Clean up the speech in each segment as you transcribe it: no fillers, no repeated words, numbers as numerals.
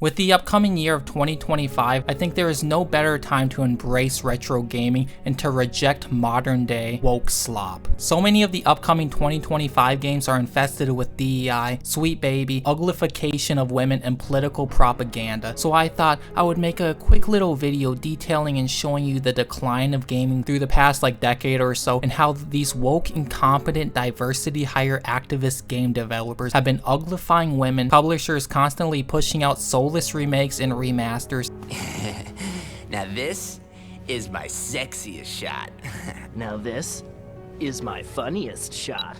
With the upcoming year of 2025, I think there is no better time to embrace retro gaming and to reject modern day woke slop. So many of the upcoming 2025 games are infested with DEI, sweet baby, uglification of women, and political propaganda. So I thought I would make a quick little video detailing and showing you the decline of gaming through the past decade or so, and how these woke, incompetent, diversity hire activist game developers have been uglifying women, publishers constantly pushing out soulless remakes and remasters. Now this is my sexiest shot. Now this is my funniest shot.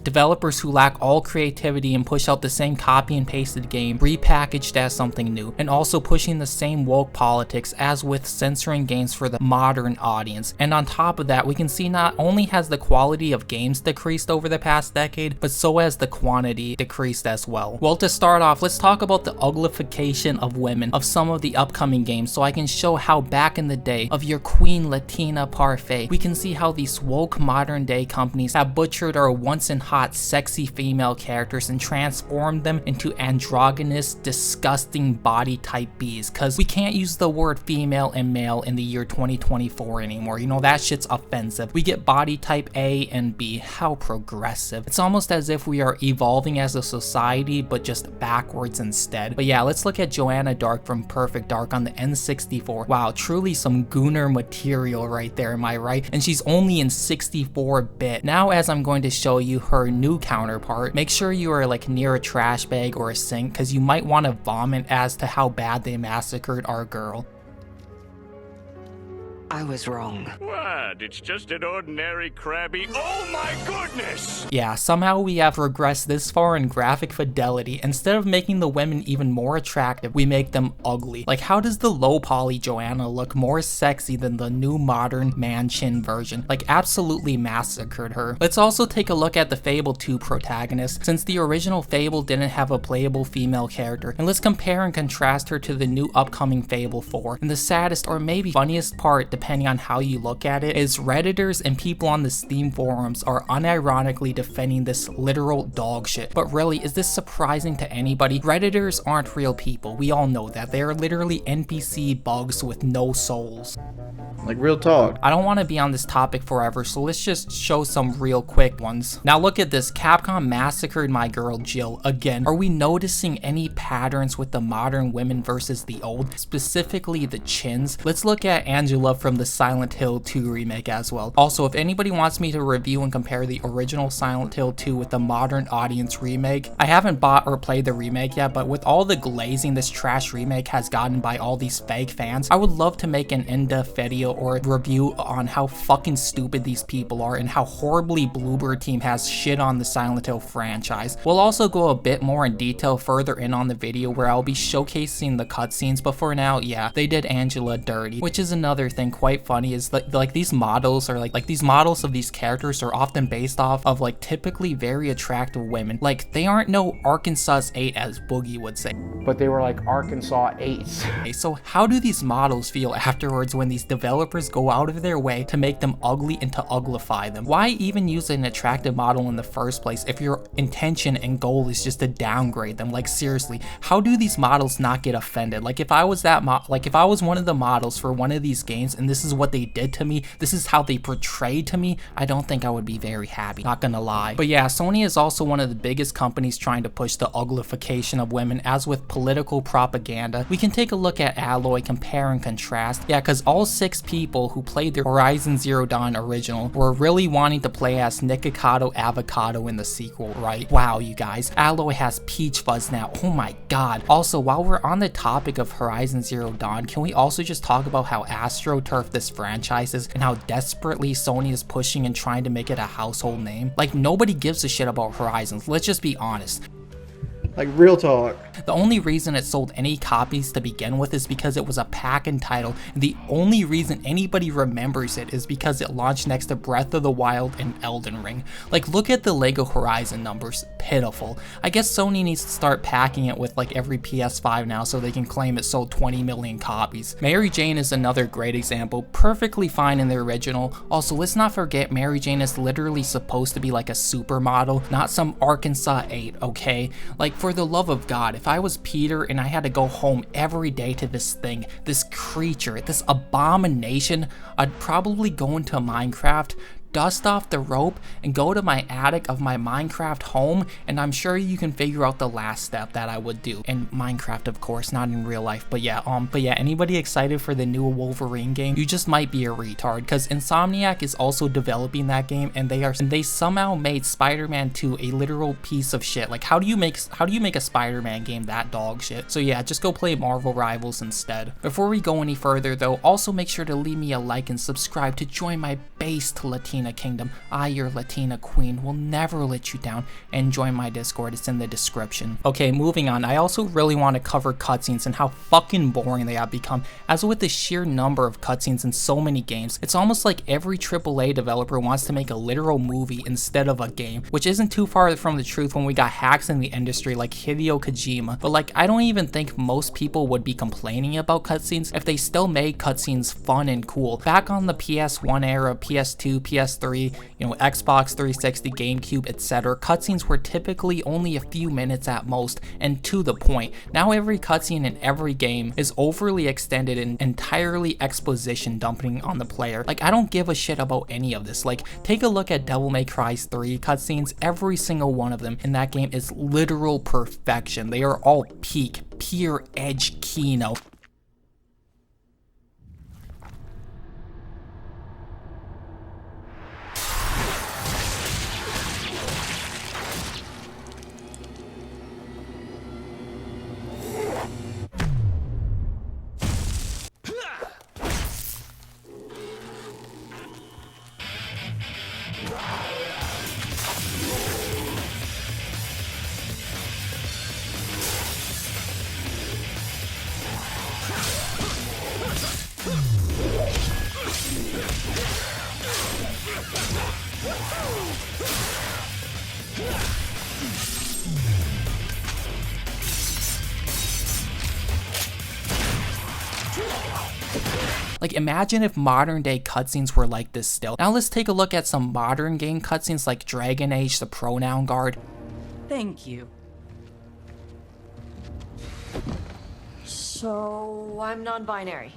Developers who lack all creativity and push out the same copy and pasted game repackaged as something new, and also pushing the same woke politics as with censoring games for the modern audience. And on top of that, we can see not only has the quality of games decreased over the past decade, but so has the quantity decreased as well. Well, to start off, let's talk about the uglification of women of some of the upcoming games, so I can show how back in the day of your Queen Latina parfait, we can see how these woke modern day companies have butchered our once in hot sexy female characters and transformed them into androgynous, disgusting body type Bs, cause we can't use the word female and male in the year 2024 anymore. You know, that shit's offensive. We get body type A and B. How progressive. It's almost as if we are evolving as a society, but just backwards instead. But yeah, let's look at Joanna Dark from Perfect Dark on the N64. Wow, truly some gooner material right there, am I right? And she's only in 64-bit. Now, as I'm going to show you her new counterpart, make sure you are near a trash bag or a sink, because you might want to vomit as to how bad they massacred our girl. I was wrong. What? It's just an ordinary crabby. Oh my goodness! Yeah, somehow we have regressed this far in graphic fidelity. Instead of making the women even more attractive, we make them ugly. How does the low poly Joanna look more sexy than the new modern man-chin version? Absolutely massacred her. Let's also take a look at the Fable 2 protagonist, since the original Fable didn't have a playable female character, and let's compare and contrast her to the new upcoming Fable 4. And the saddest, or maybe funniest part, depending on how you look at it, is Redditors and people on the Steam forums are unironically defending this literal dog shit. But really, is this surprising to anybody? Redditors aren't real people. We all know that. They are literally NPC bugs with no souls. Real talk. I don't want to be on this topic forever, so let's just show some real quick ones. Now look at this. Capcom massacred my girl Jill again. Are we noticing any patterns with the modern women versus the old, specifically the chins? Let's look at Angela from the Silent Hill 2 remake as well. Also, if anybody wants me to review and compare the original Silent Hill 2 with the modern audience remake, I haven't bought or played the remake yet, but with all the glazing this trash remake has gotten by all these fake fans, I would love to make an in-depth video or review on how fucking stupid these people are and how horribly Bluebird Team has shit on the Silent Hill franchise. We'll also go a bit more in detail further in on the video where I'll be showcasing the cutscenes, but for now, yeah, they did Angela dirty, which is another thing quite funny is these models are these models of these characters are often based off of typically very attractive women. They aren't no Arkansas 8 as Boogie would say, But they were Arkansas 8s. So how do these models feel afterwards when these developers go out of their way to make them ugly and to uglify them? Why even use an attractive model in the first place if your intention and goal is just to downgrade them? Seriously, how do these models not get offended? If I was that if I was one of the models for one of these games and this is what they did to me, this is how they portrayed to me, I don't think I would be very happy, not gonna lie. But yeah, Sony is also one of the biggest companies trying to push the uglification of women, as with political propaganda. We can take a look at Alloy, compare and contrast. Yeah, because all 6 people who played the Horizon Zero Dawn original were really wanting to play as Nikocado Avocado in the sequel, right? Wow, you guys, Alloy has peach fuzz now. Oh my god. Also, while we're on the topic of Horizon Zero Dawn, can we also just talk about how Astroturf this franchise is and how desperately Sony is pushing and trying to make it a household name? Nobody gives a shit about Horizons, let's just be honest. Real talk. The only reason it sold any copies to begin with is because it was a pack-in title, and the only reason anybody remembers it is because it launched next to Breath of the Wild and Elden Ring. Look at the Lego Horizon numbers, pitiful. I guess Sony needs to start packing it with every PS5 now so they can claim it sold 20 million copies. Mary Jane is another great example, perfectly fine in the original. Also, let's not forget Mary Jane is literally supposed to be a supermodel, not some Arkansas 8, okay? For the love of God, if I was Peter and I had to go home every day to this thing, this creature, this abomination, I'd probably go into Minecraft, dust off the rope, and go to my attic of my Minecraft home, and I'm sure you can figure out the last step that I would do. In Minecraft, of course, not in real life, but yeah, anybody excited for the new Wolverine game? You just might be a retard, because Insomniac is also developing that game, and they somehow made Spider-Man 2 a literal piece of shit. Like, how do you make a Spider-Man game that dog shit? So yeah, just go play Marvel Rivals instead. Before we go any further though, also make sure to leave me a like and subscribe to join my based Latina kingdom. I, your Latina queen, will never let you down, and join my Discord, it's in the description. Okay, moving on, I also really want to cover cutscenes and how fucking boring they have become. As with the sheer number of cutscenes in so many games, it's almost like every AAA developer wants to make a literal movie instead of a game, which isn't too far from the truth when we got hacks in the industry like Hideo Kojima, but like, I don't even think most people would be complaining about cutscenes if they still made cutscenes fun and cool. Back on the PS1 era, PS2, PS3, Xbox 360, GameCube, etc., cutscenes were typically only a few minutes at most and to the point. Now every cutscene in every game is overly extended and entirely exposition dumping on the player. Like, I don't give a shit about any of this. Like, take a look at Devil May Cry 3 cutscenes. Every single one of them in that game is literal perfection. They are all peak, pure edge Kino. Like, imagine if modern day cutscenes were like this still. Now let's take a look at some modern game cutscenes like Dragon Age: The Pronoun Guard. Thank you. So, I'm non-binary.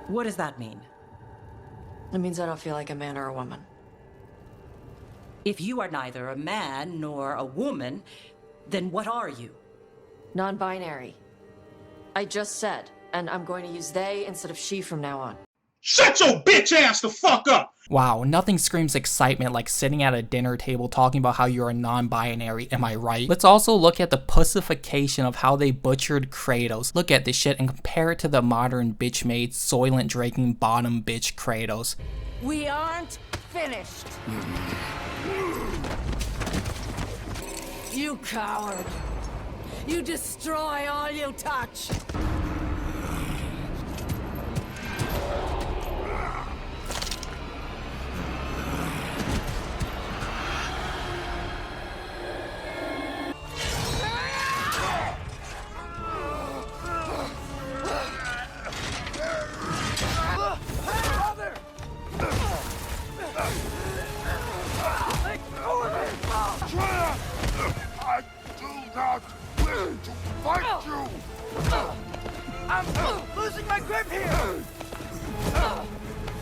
What does that mean? It means I don't feel like a man or a woman. If you are neither a man nor a woman, then what are you? Non-binary. I just said, and I'm going to use they instead of she from now on. Shut your bitch ass the fuck up! Wow, nothing screams excitement like sitting at a dinner table talking about how you're a non-binary, am I right? Let's also look at the pussification of how they butchered Kratos. Look at this shit and compare it to the modern bitch-made, soylent drinking bottom bitch Kratos. We aren't finished. You coward. You destroy all you touch. I do not wish to fight you! I'm losing my grip here!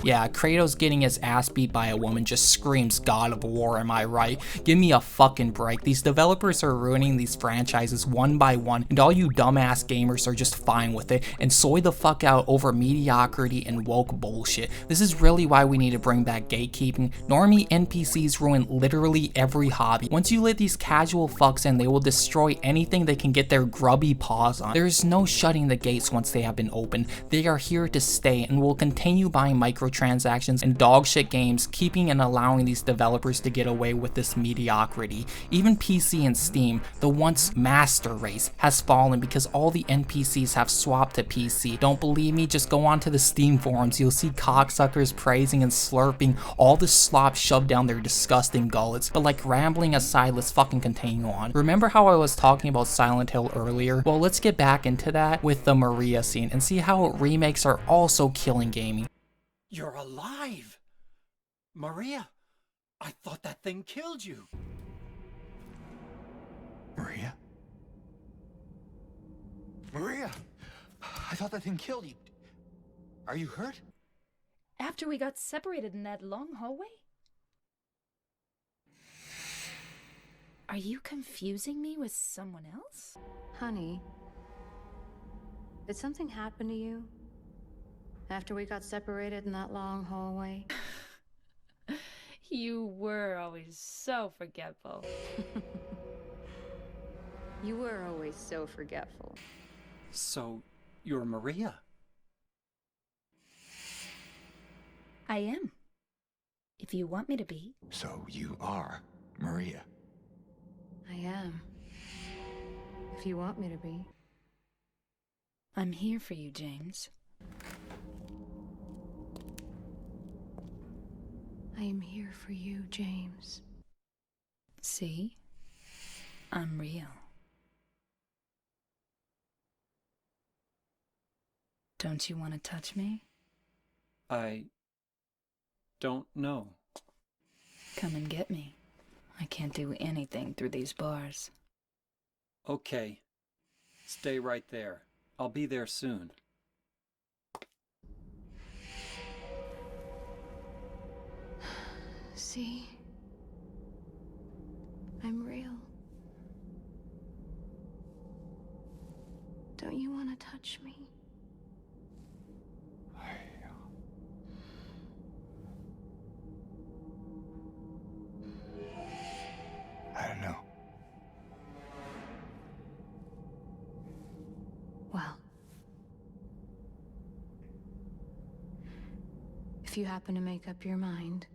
Yeah, Kratos getting his ass beat by a woman just screams God of War, am I right? Give me a fucking break. These developers are ruining these franchises one by one, and all you dumbass gamers are just fine with it and soy the fuck out over mediocrity and woke bullshit. This is really why we need to bring back gatekeeping. Normie NPCs ruin literally every hobby. Once you let these casual fucks in, they will destroy anything they can get their grubby paws on. There is no shutting the gates once they have been opened. They are here to stay and will continue buying microtransactions and dogshit games, keeping and allowing these developers to get away with this mediocrity. Even PC and Steam, the once master race, has fallen because all the NPCs have swapped to PC. Don't believe me? Just go onto the Steam forums. You'll see cocksuckers praising and slurping all the slop shoved down their disgusting gullets. But like, rambling aside, let's fucking continue on. Remember how I was talking about Silent Hill earlier? Well, let's get back into that with the Maria scene and see how remakes are also killing gaming. You're alive! Maria, I thought that thing killed you. Maria? Maria! I thought that thing killed you. Are you hurt? After we got separated in that long hallway? Are you confusing me with someone else? Honey, did something happen to you after we got separated in that long hallway? You were always so forgetful. You were always so forgetful. So, you're Maria? I am. If you want me to be. So you are Maria. I am. If you want me to be. I'm here for you, James. I am here for you, James. See? I'm real. Don't you want to touch me? I don't know. Come and get me. I can't do anything through these bars. Okay. Stay right there. I'll be there soon. See? I'm real. Don't you want to touch me? I don't know. Well, if you happen to make up your mind,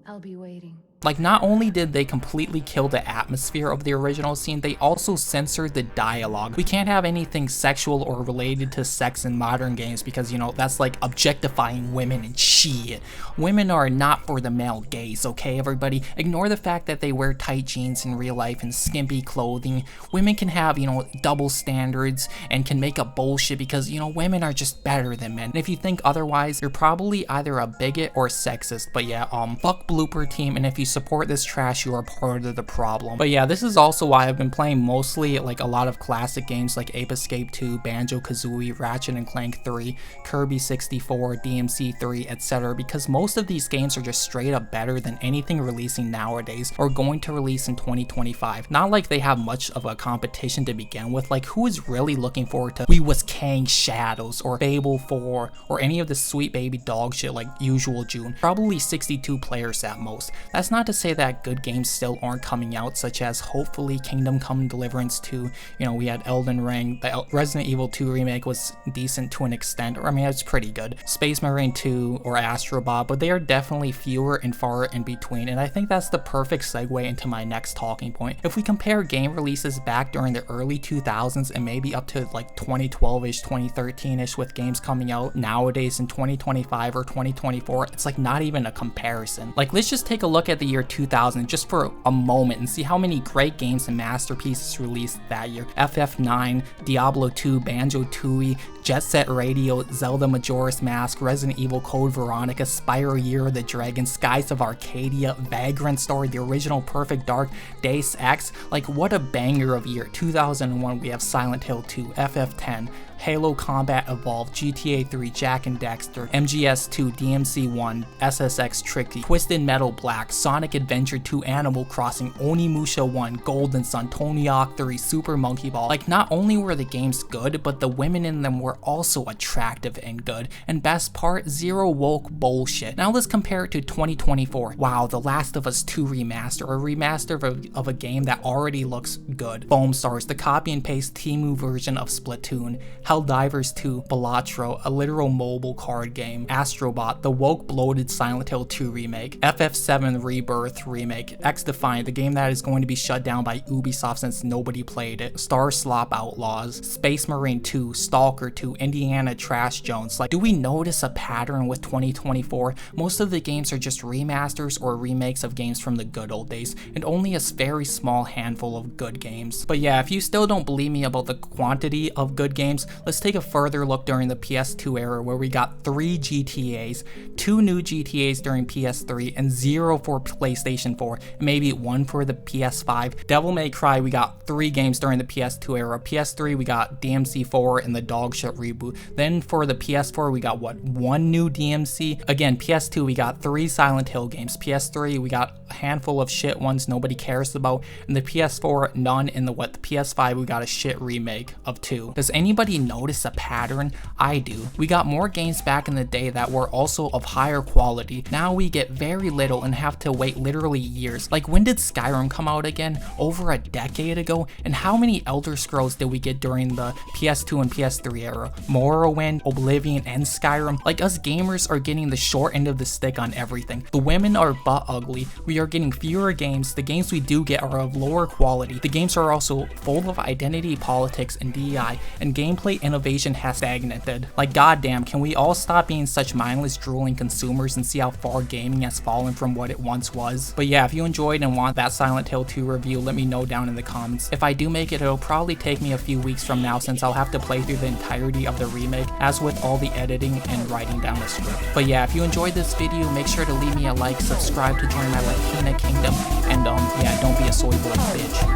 I'll be waiting. Like, not only did they completely kill the atmosphere of the original scene, they also censored the dialogue. We can't have anything sexual or related to sex in modern games because, you know, that's like objectifying women and shit. Women are not for the male gaze, okay, everybody? Ignore the fact that they wear tight jeans in real life and skimpy clothing. Women can have, you know, double standards and can make up bullshit because, you know, women are just better than men. And if you think otherwise, you're probably either a bigot or sexist. But yeah, fuck Blooper Team, and if you support this trash, you are part of the problem. But yeah, this is also why I've been playing mostly like a lot of classic games like Ape Escape 2, Banjo-Kazooie, Ratchet and Clank 3, Kirby 64, DMC 3, etc. because most of these games are just straight up better than anything releasing nowadays or going to release in 2025. Not like they have much of a competition to begin with. Like, who is really looking forward to We Was Kang Shadows or Fable 4 or any of the sweet baby dog shit like Usual June? Probably 62 players at most. That's not to say that good games still aren't coming out, such as hopefully Kingdom Come Deliverance 2, you know, we had Elden Ring, the Resident Evil 2 remake was decent to an extent, or I mean, it's pretty good, Space Marine 2 or Astrobot, but they are definitely fewer and far in between, and I think that's the perfect segue into my next talking point. If we compare game releases back during the early 2000s and maybe up to like 2012-ish, 2013-ish with games coming out nowadays in 2025 or 2024, it's like not even a comparison. Like, let's just take a look at the year 2000 just for a moment and see how many great games and masterpieces released that year. FF9, Diablo 2, Banjo-Tooie, Jet Set Radio, Zelda Majora's Mask, Resident Evil Code Veronica, Spyro Year of the Dragon, Skies of Arcadia, Vagrant Story, the original Perfect Dark, Deus Ex. Like, what a banger of year. 2001 we have Silent Hill 2, FF10, Halo Combat Evolved, GTA 3, Jak and Daxter, MGS 2, DMC 1, SSX Tricky, Twisted Metal Black, Sonic Adventure 2, Animal Crossing, Onimusha 1, Golden Sun, Tony Hawk 3, Super Monkey Ball. Like, not only were the games good, but the women in them were also attractive and good. And best part, zero woke bullshit. Now let's compare it to 2024. Wow, The Last of Us 2 Remaster, a remaster of a game that already looks good. Foam Stars, the copy and paste Temu version of Splatoon. Helldivers 2, Balatro, a literal mobile card game. Astrobot, the woke bloated Silent Hill 2 remake. FF7 Rebirth remake. X-Defiant, the game that is going to be shut down by Ubisoft since nobody played it. Star Slop Outlaws, Space Marine 2, Stalker 2, Indiana Trash Jones. Like, do we notice a pattern with 2024? Most of the games are just remasters or remakes of games from the good old days, and only a very small handful of good games. But yeah, if you still don't believe me about the quantity of good games, let's take a further look during the PS2 era where we got 3 GTAs, 2 new GTAs during PS3, and 0 for PlayStation 4, and maybe 1 for the PS5. Devil May Cry, we got 3 games during the PS2 era. PS3, we got DMC4 and the Dogshit reboot. Then for the PS4, we got what, 1 new DMC? Again, PS2, we got 3 Silent Hill games. PS3, we got a handful of shit ones nobody cares about. And the PS4, none. And the PS5, we got a shit remake of 2. Does anybody notice a pattern? I do. We got more games back in the day that were also of higher quality. Now we get very little and have to wait literally years. Like, when did Skyrim come out again? Over a decade ago? And how many Elder Scrolls did we get during the PS2 and PS3 era? Morrowind, Oblivion, and Skyrim? Like, us gamers are getting the short end of the stick on everything. The women are butt ugly. We are getting fewer games. The games we do get are of lower quality. The games are also full of identity politics and DEI, and gameplay innovation has stagnated. Like, goddamn, can we all stop being such mindless drooling consumers and see how far gaming has fallen from what it once was? But yeah, if you enjoyed and want that Silent Hill 2 review, let me know down in the comments. If I do make it, it'll probably take me a few weeks from now since I'll have to play through the entirety of the remake, as with all the editing and writing down the script. But yeah, if you enjoyed this video, make sure to leave me a like, subscribe to join my Latina kingdom, and yeah, don't be a soy boy bitch.